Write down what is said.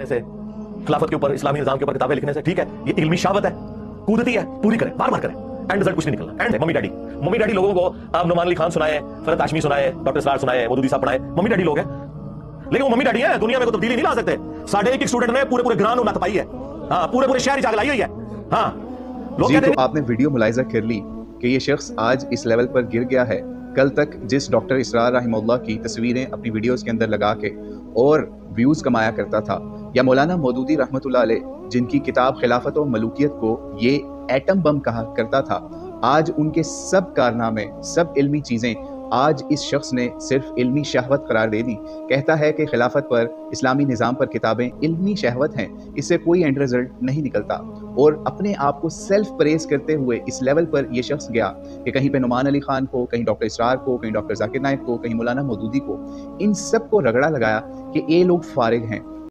से, खिलाफत के ऊपर, इस्लामी निजाम के ऊपर किताबें लिखने से, ठीक है, ये इल्मी शहावत है, कूदती है, पूरी करें, बार बार करें, एंड रिजल्ट कुछ नहीं निकलना। एंड है मम्मी डैडी लोगों को आप नुमान अली खान सुनाए, फरहत हाशमी सुनाए, डॉक्टर इसरार सुनाए, मौदूदी साहब पढ़ाए, मम्मी डैडी लोग हैं, लेकिन वो मम्मी डैडी है, दुनिया में कोई तब्दीली नहीं ला सकते। साढ़े एक स्टूडेंट ने पूरे ग्राम नत पाई है, हाँ, पूरे शहर जाग लाई हुई है। हाँ, लोग जी, तो आपने वीडियो मुलाहिजा कर ली कि ये शख्स आज इस लेवल पर गिर गया है। कल तक जिस डॉक्टर इसरार रहमतुल्लाह की तस्वीरें अपनी वीडियोस के अंदर लगा के और व्यूज कमाया करता था, या मौलाना मौदूदी रहमतुल्लाह अलैह जिनकी किताब खिलाफत और मलूकियत को ये एटम बम कहा करता था, आज उनके सब कारनामे, सब इल्मी चीज़ें आज इस शख्स ने सिर्फ इल्मी शहवत करार दे दी। कहता है कि खिलाफत पर, इस्लामी निज़ाम पर किताबें इल्मी शहवत हैं, इससे कोई एंड रिजल्ट नहीं निकलता। और अपने आप को सेल्फ प्रेज करते हुए इस लेवल पर यह शख्स गया कि कहीं पे नुमान अली खान को, कहीं डॉक्टर इसरार को, कहीं डॉक्टर जाकिर नाइक को, कहीं मौलाना मौदूदी को, इन सब को रगड़ा लगाया कि ये लोग फारिग हैं।